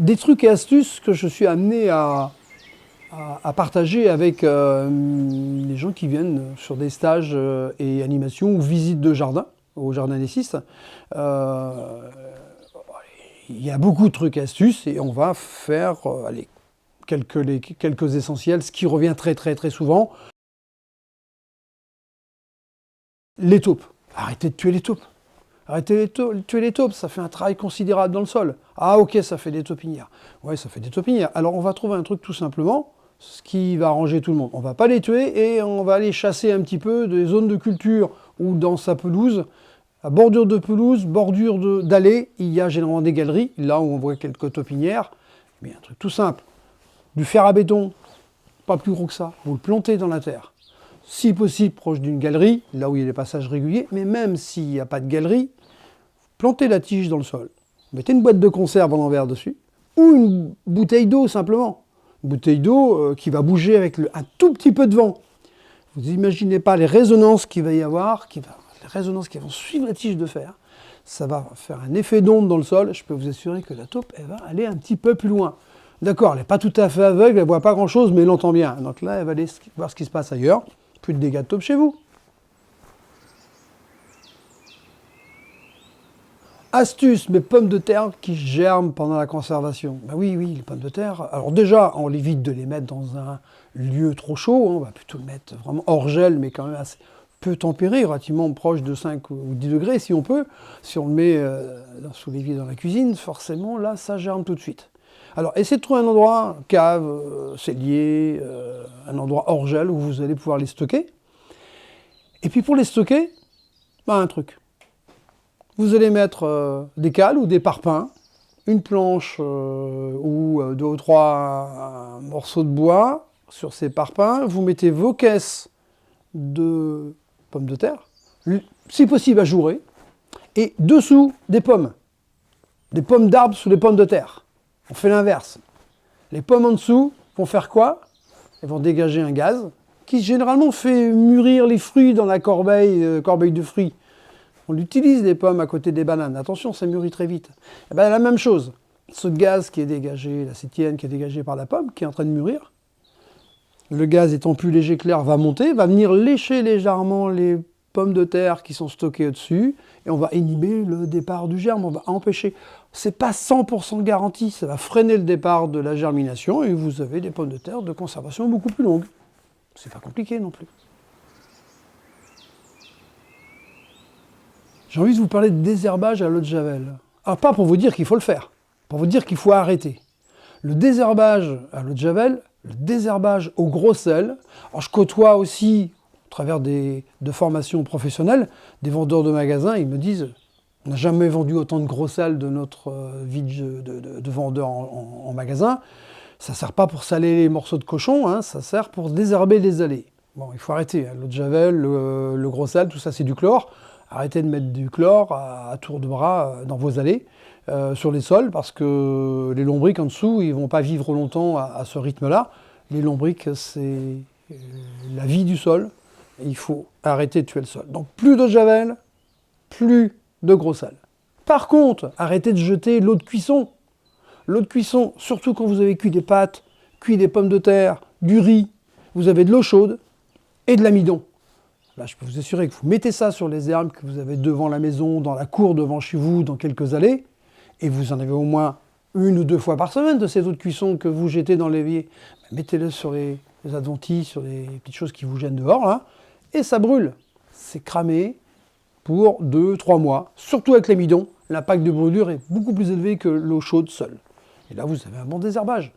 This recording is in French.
Des trucs et astuces que je suis amené à partager avec les gens qui viennent sur des stages et animations ou visites de jardin, au Jardin des Six. Euh, il y a beaucoup de trucs et astuces et on va faire allez, quelques essentiels, ce qui revient très souvent. Les taupes. Arrêtez de tuer les taupes. Arrêtez de tuer les taupes, ça fait un travail considérable dans le sol. Ah ok, ça fait des taupinières. Ouais, ça fait des taupinières. Alors on va trouver un truc tout simplement, ce qui va arranger tout le monde. On va pas les tuer et on va aller chasser un petit peu des zones de culture ou dans sa pelouse. À bordure de pelouse, bordure d'allée, il y a généralement des galeries, là où on voit quelques taupinières. Mais un truc tout simple. Du fer à béton, pas plus gros que ça. Vous le plantez dans la terre. Si possible, proche d'une galerie, là où il y a des passages réguliers. Mais même s'il n'y a pas de galerie, plantez la tige dans le sol. Mettez une boîte de conserve en envers dessus. Ou une bouteille d'eau, simplement. Une bouteille d'eau qui va bouger avec un tout petit peu de vent. Vous n'imaginez pas les résonances qu'il va y avoir, les résonances qui vont suivre la tige de fer. Ça va faire un effet d'onde dans le sol. Je peux vous assurer que la taupe, elle va aller un petit peu plus loin. D'accord, elle n'est pas tout à fait aveugle, elle ne voit pas grand-chose, mais elle entend bien. Donc là, elle va aller voir ce qui se passe ailleurs. Plus de dégâts de taupe chez vous. Astuce, mes pommes de terre qui germent pendant la conservation. Ben oui, les pommes de terre. Alors déjà, on évite de les mettre dans un lieu trop chaud. On va plutôt le mettre vraiment hors gel, mais quand même assez peu tempéré, relativement proche de 5 ou 10 degrés si on peut. Si on le met sous l'évier dans la cuisine, forcément, là, ça germe tout de suite. Alors, essayez de trouver un endroit, cave, cellier, un endroit hors gel où vous allez pouvoir les stocker. Et puis pour les stocker, ben, un truc. Vous allez mettre des cales ou des parpaings, une planche ou 2 ou 3 morceaux de bois sur ces parpaings. Vous mettez vos caisses de pommes de terre, si possible ajourées, et dessous des pommes d'arbres sous les pommes de terre. On fait l'inverse. Les pommes en dessous vont faire quoi? Elles vont dégager un gaz qui généralement fait mûrir les fruits dans la corbeille de fruits. On utilise les pommes à côté des bananes. Attention, ça mûrit très vite. Et bien, la même chose. Ce gaz qui est dégagé, l'acétienne qui est dégagée par la pomme, qui est en train de mûrir, le gaz étant plus léger que l'air va monter, va venir lécher légèrement les pommes de terre qui sont stockées au-dessus, et on va inhiber le départ du germe, on va empêcher. C'est pas 100% garanti, ça va freiner le départ de la germination, et vous avez des pommes de terre de conservation beaucoup plus longues. C'est pas compliqué non plus. J'ai envie de vous parler de désherbage à l'eau de javel. Alors pas pour vous dire qu'il faut le faire, pour vous dire qu'il faut arrêter. Le désherbage à l'eau de javel, le désherbage au gros sel. Alors je côtoie aussi, au travers de formations professionnelles, des vendeurs de magasins, ils me disent « On n'a jamais vendu autant de gros sel de notre vie de vendeur en magasin. Ça ne sert pas pour saler les morceaux de cochon, hein, ça sert pour désherber les allées. » Bon, il faut arrêter, hein. L'eau de javel, le gros sel, tout ça c'est du chlore. Arrêtez de mettre du chlore à tour de bras dans vos allées, sur les sols, parce que les lombrics en dessous, ils ne vont pas vivre longtemps à ce rythme-là. Les lombrics, c'est la vie du sol. Il faut arrêter de tuer le sol. Donc plus d'eau de javel, plus de gros sel. Par contre, arrêtez de jeter l'eau de cuisson. L'eau de cuisson, surtout quand vous avez cuit des pâtes, cuit des pommes de terre, du riz, vous avez de l'eau chaude et de l'amidon. Là, je peux vous assurer que vous mettez ça sur les herbes que vous avez devant la maison, dans la cour devant chez vous, dans quelques allées, et vous en avez au moins 1 ou 2 fois par semaine de cette eau de cuisson que vous jetez dans l'évier. Mettez-le sur les adventices, sur les petites choses qui vous gênent dehors, là, et ça brûle. C'est cramé pour 2-3 mois. Surtout avec l'amidon, l'impact de brûlure est beaucoup plus élevé que l'eau chaude seule. Et là, vous avez un bon désherbage.